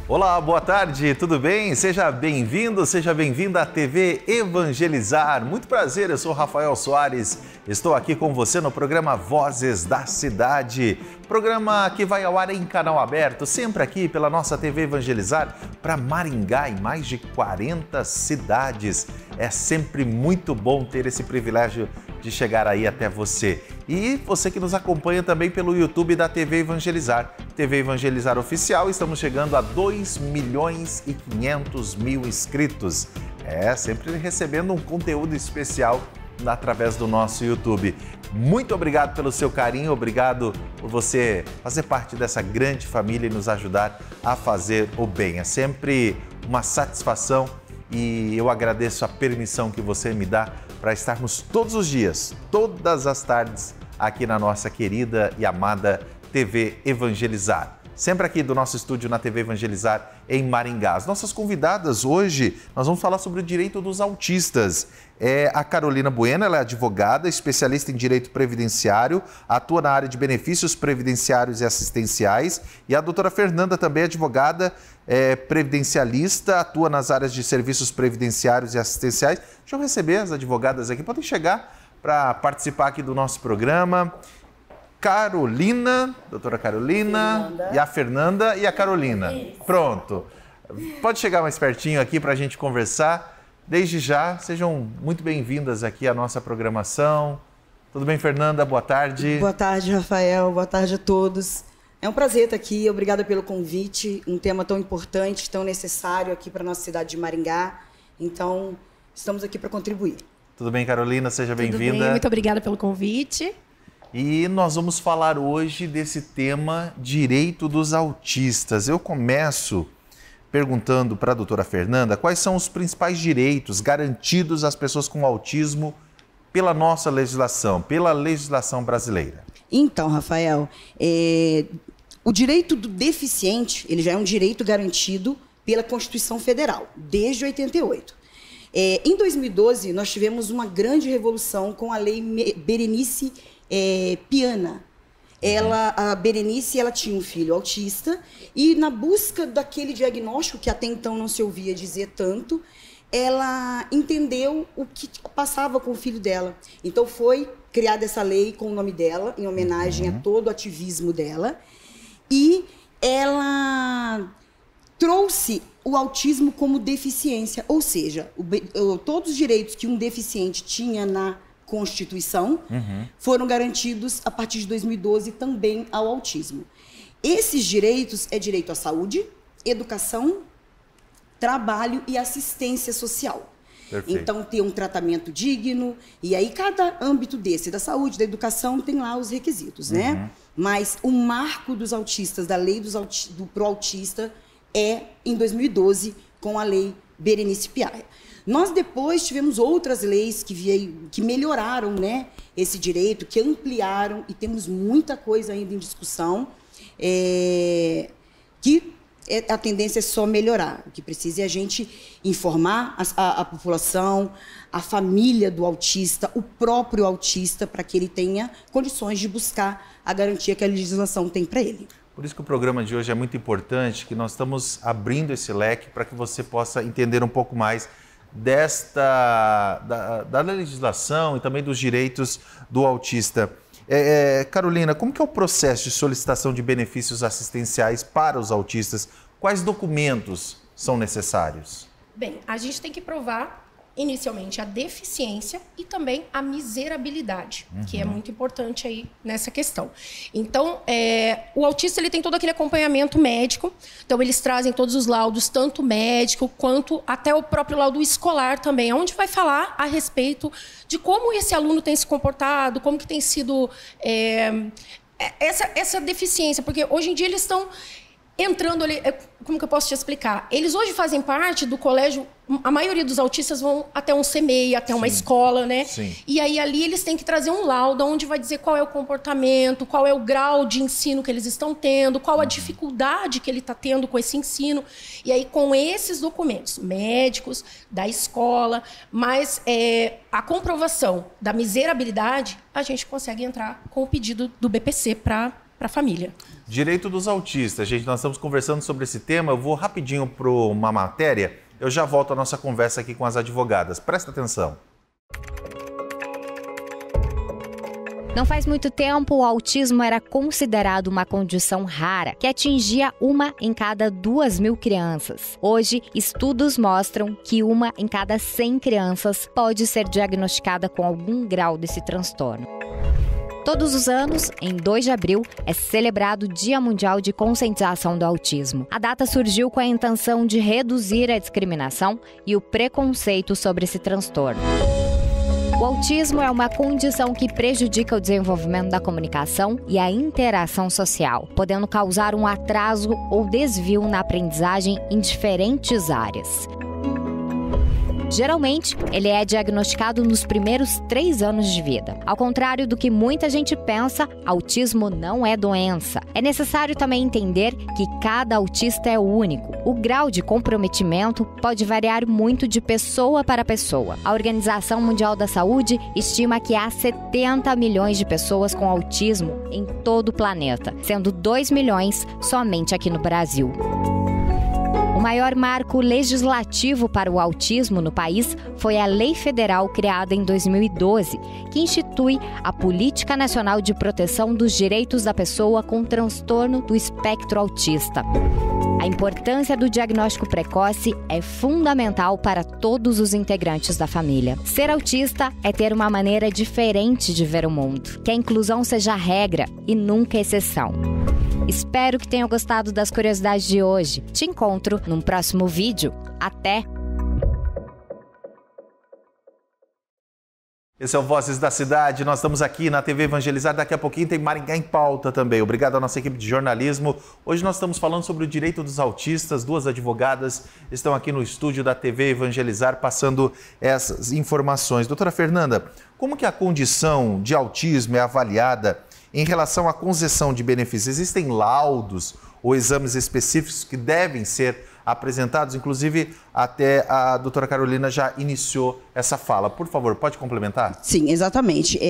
Olá, boa tarde, tudo bem? Seja bem-vindo, seja bem-vinda à TV Evangelizar. Muito prazer, eu sou Rafael Soares, estou aqui com você no programa Vozes da Cidade. Programa que vai ao ar em canal aberto, sempre aqui pela nossa TV Evangelizar, para Maringá e mais de 40 cidades. É sempre muito bom ter esse privilégio de chegar aí até você. E você que nos acompanha também pelo YouTube da TV Evangelizar. TV Evangelizar Oficial, estamos chegando a 2.500.000 inscritos. Sempre recebendo um conteúdo especial através do nosso YouTube. Muito obrigado pelo seu carinho, obrigado por você fazer parte dessa grande família e nos ajudar a fazer o bem. É sempre uma satisfação e eu agradeço a permissão que você me dá para estarmos todos os dias, todas as tardes, aqui na nossa querida e amada TV Evangelizar. Sempre aqui do nosso estúdio na TV Evangelizar em Maringá. As nossas convidadas hoje, nós vamos falar sobre o direito dos autistas. A Carolina Bueno, ela é advogada, especialista em direito previdenciário, atua na área de benefícios previdenciários e assistenciais. E a doutora Fernanda também é advogada, previdencialista, atua nas áreas de serviços previdenciários e assistenciais. Deixa eu receber as advogadas aqui, podem chegar para participar aqui do nosso programa. Carolina, doutora Carolina, Fernanda. E a Fernanda e a Carolina. Isso. Pronto. Pode chegar mais pertinho aqui para a gente conversar. Desde já, sejam muito bem-vindas aqui à nossa programação. Tudo bem, Fernanda? Boa tarde. Boa tarde, Rafael. Boa tarde a todos. É um prazer estar aqui. Obrigada pelo convite. Um tema tão importante, tão necessário aqui para a nossa cidade de Maringá. Então, estamos aqui para contribuir. Tudo bem, Carolina? Seja bem-vinda. Tudo bem, muito obrigada pelo convite. E nós vamos falar hoje desse tema, direito dos autistas. Eu começo perguntando para a doutora Fernanda quais são os principais direitos garantidos às pessoas com autismo pela nossa legislação, pela legislação brasileira. Então, Rafael, o direito do deficiente, ele já é um direito garantido pela Constituição Federal, desde 88. Em 2012, nós tivemos uma grande revolução com a Lei Berenice Piana. A Berenice, ela tinha um filho autista e na busca daquele diagnóstico que até então não se ouvia dizer tanto, ela entendeu o que passava com o filho dela. Então foi criada essa lei com o nome dela, em homenagem a todo o ativismo dela, e ela trouxe o autismo como deficiência, ou seja, todos os direitos que um deficiente tinha na Constituição foram garantidos a partir de 2012 também ao autismo. Esses direitos é direito à saúde, educação, trabalho e assistência social. Perfeito. Então, ter um tratamento digno, e aí cada âmbito desse, da saúde, da educação, tem lá os requisitos, né? Mas o marco dos autistas, da lei pro autista, é em 2012, com a lei Berenice Piana. Nós depois tivemos outras leis que melhoraram, né, esse direito, que ampliaram, e temos muita coisa ainda em discussão, que a tendência é só melhorar. O que precisa é a gente informar a população, a família do autista, o próprio autista, para que ele tenha condições de buscar a garantia que a legislação tem para ele. Por isso que o programa de hoje é muito importante, que nós estamos abrindo esse leque para que você possa entender um pouco mais da legislação e também dos direitos do autista. Carolina, como que é o processo de solicitação de benefícios assistenciais para os autistas? Quais documentos são necessários? Bem, a gente tem que provar inicialmente a deficiência e também a miserabilidade, que é muito importante aí nessa questão. Então, o autista ele tem todo aquele acompanhamento médico, então eles trazem todos os laudos, tanto médico quanto até o próprio laudo escolar também, onde vai falar a respeito de como esse aluno tem se comportado, como que tem sido essa deficiência, porque hoje em dia eles estão entrando ali, como que eu posso te explicar? Eles hoje fazem parte do colégio, a maioria dos autistas vão até um CMEI, até uma escola, né? Sim. E aí ali eles têm que trazer um laudo onde vai dizer qual é o comportamento, qual é o grau de ensino que eles estão tendo, qual a dificuldade que ele está tendo com esse ensino. E aí com esses documentos médicos, da escola, mas a comprovação da miserabilidade, a gente consegue entrar com o pedido do BPC para a família. Direito dos autistas. Gente, nós estamos conversando sobre esse tema. Eu vou rapidinho para uma matéria. Eu já volto à nossa conversa aqui com as advogadas. Presta atenção. Não faz muito tempo, o autismo era considerado uma condição rara, que atingia 1 em cada 2.000 crianças. Hoje, estudos mostram que 1 em cada 100 crianças pode ser diagnosticada com algum grau desse transtorno. Todos os anos, em 2 de abril, é celebrado o Dia Mundial de Conscientização do Autismo. A data surgiu com a intenção de reduzir a discriminação e o preconceito sobre esse transtorno. O autismo é uma condição que prejudica o desenvolvimento da comunicação e a interação social, podendo causar um atraso ou desvio na aprendizagem em diferentes áreas. Geralmente, ele é diagnosticado nos primeiros 3 anos de vida. Ao contrário do que muita gente pensa, autismo não é doença. É necessário também entender que cada autista é único. O grau de comprometimento pode variar muito de pessoa para pessoa. A Organização Mundial da Saúde estima que há 70 milhões de pessoas com autismo em todo o planeta, sendo 2 milhões somente aqui no Brasil. O maior marco legislativo para o autismo no país foi a Lei Federal criada em 2012, que institui a Política Nacional de Proteção dos Direitos da Pessoa com Transtorno do Espectro Autista. A importância do diagnóstico precoce é fundamental para todos os integrantes da família. Ser autista é ter uma maneira diferente de ver o mundo, que a inclusão seja a regra e nunca exceção. Espero que tenham gostado das curiosidades de hoje. Te encontro num próximo vídeo. Até! Esse é o Vozes da Cidade, nós estamos aqui na TV Evangelizar, daqui a pouquinho tem Maringá em Pauta também. Obrigado à nossa equipe de jornalismo. Hoje nós estamos falando sobre o direito dos autistas, 2 advogadas estão aqui no estúdio da TV Evangelizar passando essas informações. Doutora Fernanda, como que a condição de autismo é avaliada em relação à concessão de benefícios? Existem laudos ou exames específicos que devem ser apresentados? Inclusive, até a doutora Carolina já iniciou essa fala. Por favor, pode complementar? Sim, exatamente.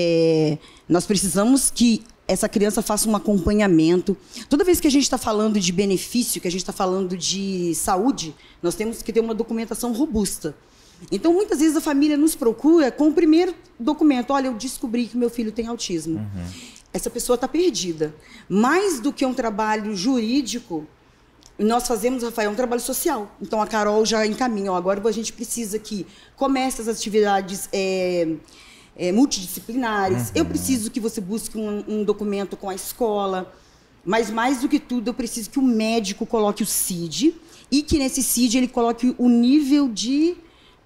Nós precisamos que essa criança faça um acompanhamento. Toda vez que a gente está falando de benefício, que a gente está falando de saúde, nós temos que ter uma documentação robusta. Então, muitas vezes a família nos procura com o primeiro documento. Olha, eu descobri que meu filho tem autismo. Essa pessoa está perdida. Mais do que um trabalho jurídico, nós fazemos, Rafael, um trabalho social. Então, a Carol já encaminha. Agora a gente precisa que comece as atividades multidisciplinares. Eu preciso que você busque um documento com a escola. Mas, mais do que tudo, eu preciso que o médico coloque o CID e que, nesse CID, ele coloque o nível de...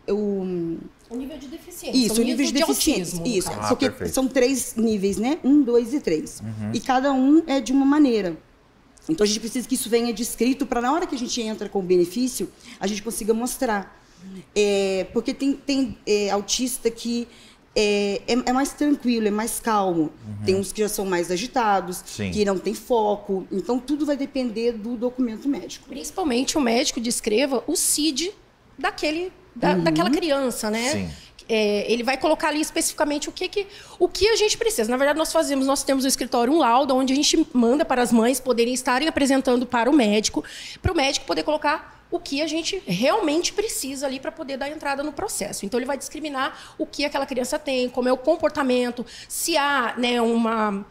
O nível de deficiência. Isso, o nível de deficiência. Autismo, isso, porque são 3 níveis, né? 1, 2 e 3. E cada um é de uma maneira. Então, a gente precisa que isso venha descrito para, na hora que a gente entra com o benefício, a gente consiga mostrar. Porque tem autista que é mais tranquilo, é mais calmo. Tem uns que já são mais agitados, que não tem foco. Então, tudo vai depender do documento médico. Principalmente o médico descreva o CID daquela criança, né? Sim. Ele vai colocar ali especificamente o que a gente precisa. Na verdade, nós temos no escritório um laudo onde a gente manda para as mães poderem estarem apresentando para o médico poder colocar o que a gente realmente precisa ali para poder dar entrada no processo. Então, ele vai discriminar o que aquela criança tem, como é o comportamento, se há, né, uma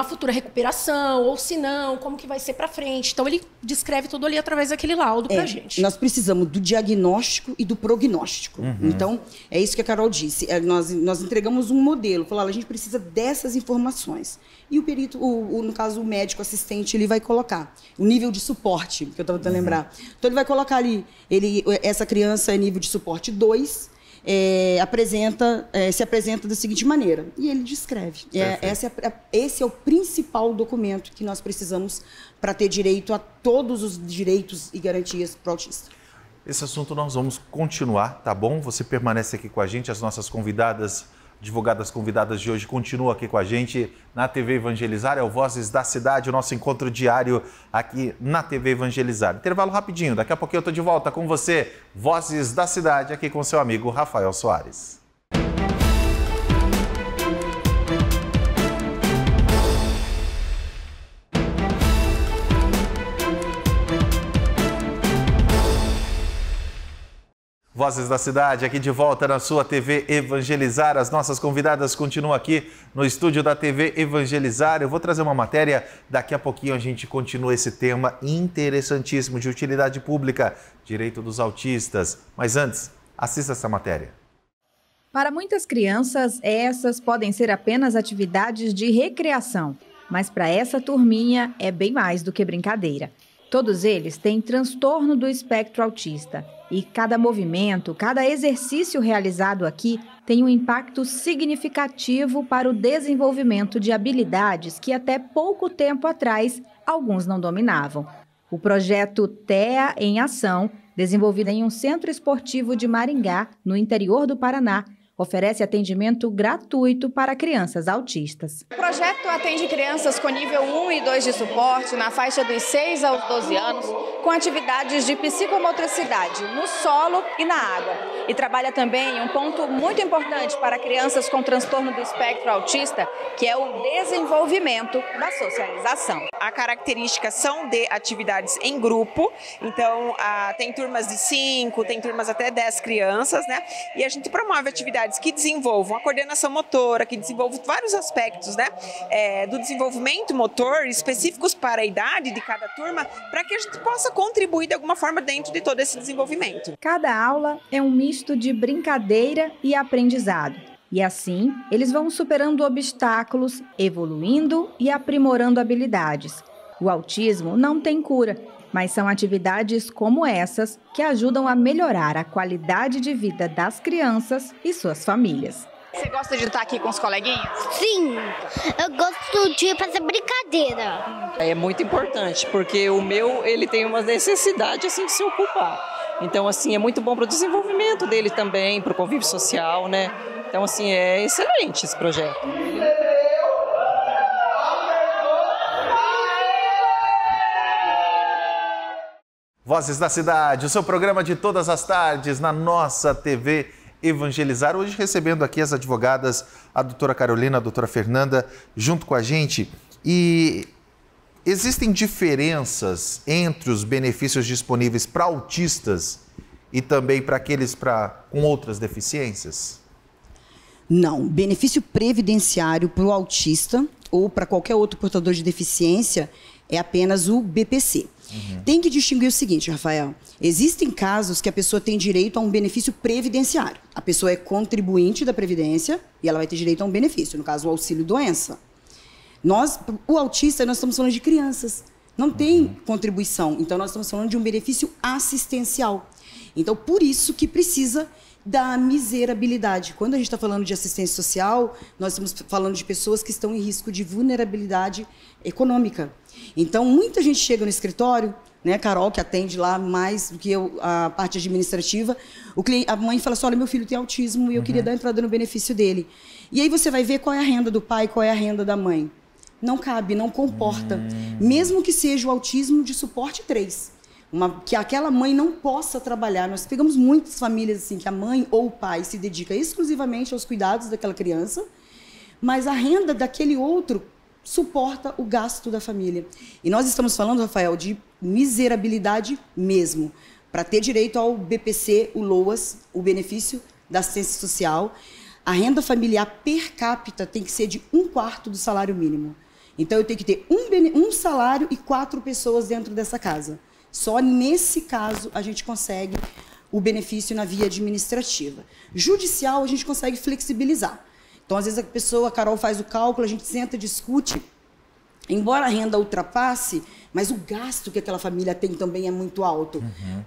futura recuperação, ou se não, como que vai ser para frente. Então, ele descreve tudo ali através daquele laudo para a gente. Nós precisamos do diagnóstico e do prognóstico. Então, é isso que a Carol disse. Nós entregamos um modelo. Falou, a gente precisa dessas informações. E o perito, no caso, o médico assistente, ele vai colocar o nível de suporte, que eu estava tentando lembrar. Então, ele vai colocar ali, essa criança é nível de suporte 2, se apresenta da seguinte maneira. E ele descreve. Esse é o principal documento que nós precisamos para ter direito a todos os direitos e garantias para o autista. Esse assunto nós vamos continuar, tá bom? Você permanece aqui com a gente, as nossas convidadas, advogadas convidadas de hoje continuam aqui com a gente na TV Evangelizar, é o Vozes da Cidade, o nosso encontro diário aqui na TV Evangelizar. Intervalo rapidinho, daqui a pouquinho eu estou de volta com você, Vozes da Cidade, aqui com seu amigo Rafael Soares. Vozes da Cidade, aqui de volta na sua TV Evangelizar. As nossas convidadas continuam aqui no estúdio da TV Evangelizar. Eu vou trazer uma matéria, daqui a pouquinho a gente continua esse tema interessantíssimo de utilidade pública, direito dos autistas. Mas antes, assista essa matéria. Para muitas crianças, essas podem ser apenas atividades de recreação, mas para essa turminha é bem mais do que brincadeira. Todos eles têm transtorno do espectro autista e cada movimento, cada exercício realizado aqui tem um impacto significativo para o desenvolvimento de habilidades que até pouco tempo atrás alguns não dominavam. O projeto TEA em Ação, desenvolvido em um centro esportivo de Maringá, no interior do Paraná, oferece atendimento gratuito para crianças autistas. O projeto atende crianças com nível 1 e 2 de suporte, na faixa dos 6 aos 12 anos, com atividades de psicomotricidade no solo e na água. E trabalha também um ponto muito importante para crianças com transtorno do espectro autista, que é o desenvolvimento da socialização. A característica são de atividades em grupo, então tem turmas de 5, tem turmas até 10 crianças, né? E a gente promove atividades que desenvolvam a coordenação motora, que desenvolvam vários aspectos, né, do desenvolvimento motor específicos para a idade de cada turma, para que a gente possa contribuir de alguma forma dentro de todo esse desenvolvimento. Cada aula é um misto de brincadeira e aprendizado. E assim, eles vão superando obstáculos, evoluindo e aprimorando habilidades. O autismo não tem cura, mas são atividades como essas que ajudam a melhorar a qualidade de vida das crianças e suas famílias. Você gosta de estar aqui com os coleguinhas? Sim, eu gosto de fazer brincadeira. É muito importante, porque o meu, ele tem uma necessidade assim, de se ocupar. Então, assim, é muito bom para o desenvolvimento dele também, para o convívio social, né? Então, assim, é excelente esse projeto. Vozes da Cidade, o seu programa de todas as tardes na nossa TV Evangelizar. Hoje recebendo aqui as advogadas, a doutora Carolina, a doutora Fernanda, junto com a gente. E existem diferenças entre os benefícios disponíveis para autistas e também para aqueles com outras deficiências? Não, benefício previdenciário para o autista ou para qualquer outro portador de deficiência é apenas o BPC. Tem que distinguir o seguinte, Rafael, existem casos que a pessoa tem direito a um benefício previdenciário. A pessoa é contribuinte da Previdência e ela vai ter direito a um benefício, no caso o auxílio-doença. O autista, nós estamos falando de crianças, não tem contribuição, então nós estamos falando de um benefício assistencial. Então, por isso que precisa da miserabilidade. Quando a gente está falando de assistência social, nós estamos falando de pessoas que estão em risco de vulnerabilidade econômica. Então, muita gente chega no escritório, né, Carol, que atende lá mais do que a parte administrativa, a mãe fala assim, olha, meu filho tem autismo e eu queria dar entrada no benefício dele. E aí você vai ver qual é a renda do pai, qual é a renda da mãe. Não cabe, não comporta. Mesmo que seja o autismo de suporte 3. Que aquela mãe não possa trabalhar. Nós pegamos muitas famílias assim, que a mãe ou o pai se dedica exclusivamente aos cuidados daquela criança, mas a renda daquele outro suporta o gasto da família. E nós estamos falando, Rafael, de miserabilidade mesmo. Para ter direito ao BPC, o LOAS, o benefício da assistência social, a renda familiar per capita tem que ser de 1/4 do salário mínimo. Então, eu tenho que ter um salário e 4 pessoas dentro dessa casa. Só nesse caso a gente consegue o benefício na via administrativa. Judicial a gente consegue flexibilizar. Então, às vezes a Carol faz o cálculo, a gente senta, discute. Embora a renda ultrapasse, mas o gasto que aquela família tem também é muito alto.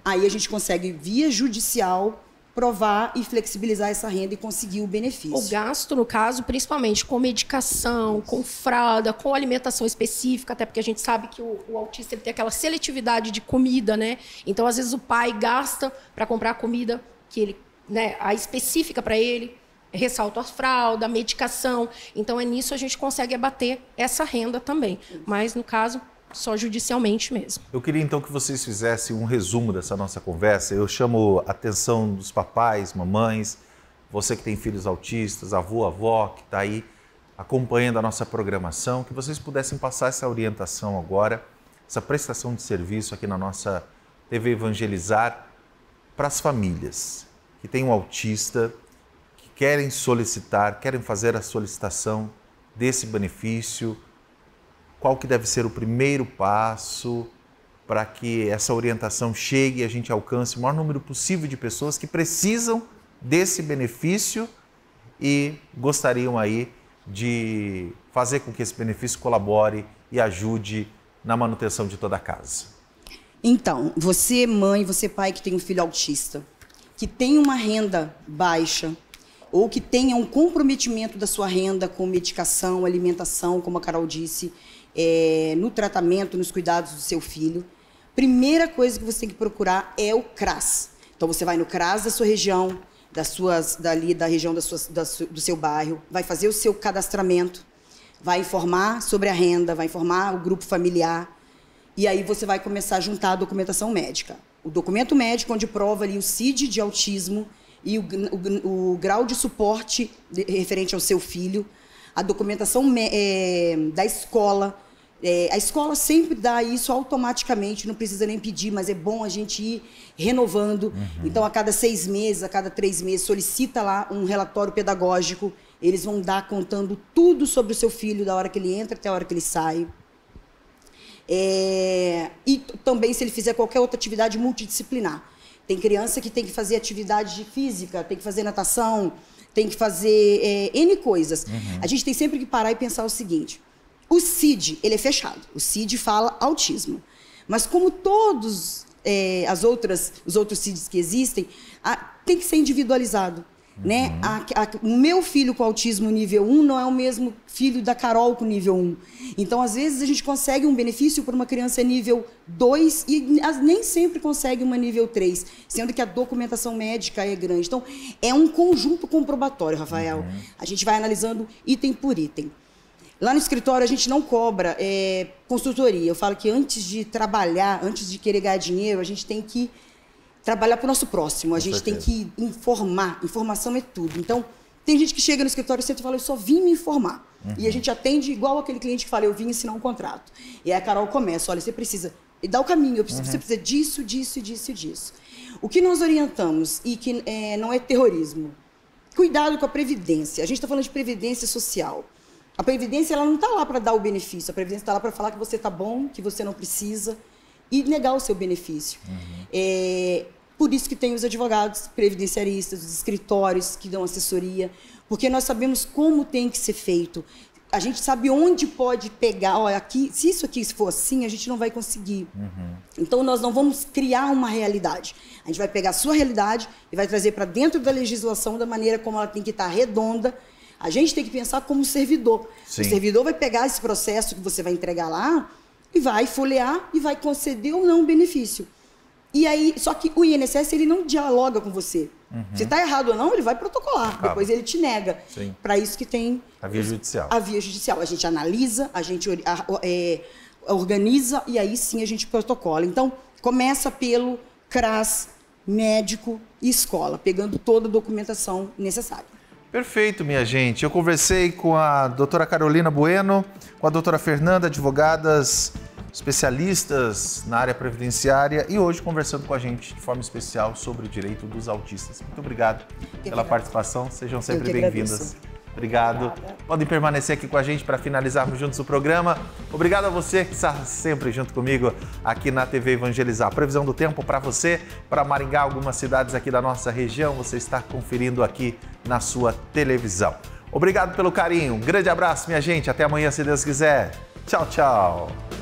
Aí a gente consegue, via judicial, provar e flexibilizar essa renda e conseguir o benefício. O gasto, no caso, principalmente com medicação, com fralda, com alimentação específica, até porque a gente sabe que o autista ele tem aquela seletividade de comida, né? Então, às vezes, o pai gasta para comprar comida que ele, né, a específica para ele, ressalto a fralda, a medicação. Então, nisso a gente consegue abater essa renda também. Mas, no caso, só judicialmente mesmo. Eu queria então que vocês fizessem um resumo dessa nossa conversa. Eu chamo a atenção dos papais, mamães, você que tem filhos autistas, avô, avó, que está aí acompanhando a nossa programação, que vocês pudessem passar essa orientação agora, essa prestação de serviço aqui na nossa TV Evangelizar para as famílias. que tem um autista, que querem solicitar, querem fazer a solicitação desse benefício, qual que deve ser o primeiro passo para que essa orientação chegue e a gente alcance o maior número possível de pessoas que precisam desse benefício e gostariam aí de fazer com que esse benefício colabore e ajude na manutenção de toda a casa? Então, você mãe, você pai que tem um filho autista, que tem uma renda baixa ou que tenha um comprometimento da sua renda com medicação, alimentação, como a Carol disse, no tratamento, nos cuidados do seu filho, primeira coisa que você tem que procurar é o CRAS. Então, você vai no CRAS da sua região, da região do seu bairro, vai fazer o seu cadastramento, vai informar sobre a renda, vai informar o grupo familiar, e aí você vai começar a juntar a documentação médica. O documento médico, onde prova ali o CID de autismo e o grau de suporte referente ao seu filho, a documentação da escola. A escola sempre dá isso automaticamente, não precisa nem pedir, mas é bom a gente ir renovando. Então, a cada 6 meses, a cada 3 meses, solicita lá um relatório pedagógico. Eles vão dar contando tudo sobre o seu filho, da hora que ele entra até a hora que ele sai. E também se ele fizer qualquer outra atividade multidisciplinar. Tem criança que tem que fazer atividade física, tem que fazer natação, tem que fazer N coisas. A gente tem sempre que parar e pensar o seguinte: o CID, ele é fechado. O CID fala autismo. Mas como todos os outros CIDs que existem, tem que ser individualizado. Né? O meu filho com autismo nível 1 não é o mesmo filho da Carol com nível 1. Então, às vezes, a gente consegue um benefício para uma criança nível 2 e nem sempre consegue uma nível 3, sendo que a documentação médica é grande. Então, é um conjunto comprobatório, Rafael. A gente vai analisando item por item. Lá no escritório, a gente não cobra consultoria. Eu falo que antes de trabalhar, antes de querer ganhar dinheiro, a gente tem que trabalhar para o nosso próximo. A gente tem que informar. Informação é tudo. Então, tem gente que chega no escritório e fala: eu só vim me informar. E a gente atende igual aquele cliente que fala: eu vim assinar um contrato. E aí a Carol começa: olha, você precisa... E dá o caminho. Você precisa disso, disso, disso e disso. O que nós orientamos, e que não é terrorismo, cuidado com a previdência. A gente está falando de previdência social. A previdência, ela não está lá para dar o benefício. A previdência está lá para falar que você está bom, que você não precisa, e negar o seu benefício. Por isso que tem os advogados previdenciaristas, os escritórios que dão assessoria, porque nós sabemos como tem que ser feito. A gente sabe onde pode pegar. Olha, aqui, se isso aqui for assim, a gente não vai conseguir. Então, nós não vamos criar uma realidade. A gente vai pegar a sua realidade e vai trazer para dentro da legislação da maneira como ela tem que estar redonda. A gente tem que pensar como servidor. Sim. O servidor vai pegar esse processo que você vai entregar lá e vai folhear e vai conceder ou não o benefício. E aí, só que o INSS, ele não dialoga com você. Se está errado ou não, ele vai protocolar. Depois ele te nega. Para isso que tem a via judicial. A via judicial. A gente analisa, a gente organiza e aí sim a gente protocola. Então, começa pelo CRAS, médico e escola, pegando toda a documentação necessária. Perfeito, minha gente. Eu conversei com a doutora Carolina Bueno, com a doutora Fernanda, advogadas especialistas na área previdenciária, e hoje conversando com a gente de forma especial sobre o direito dos autistas. Muito obrigado pela participação. Sejam sempre bem-vindas. Obrigado. Obrigada. Podem permanecer aqui com a gente para finalizarmos juntos o programa. Obrigado a você que está sempre junto comigo aqui na TV Evangelizar. Previsão do tempo para você, para Maringá, algumas cidades aqui da nossa região, você está conferindo aqui na sua televisão. Obrigado pelo carinho. Um grande abraço, minha gente. Até amanhã, se Deus quiser. Tchau, tchau.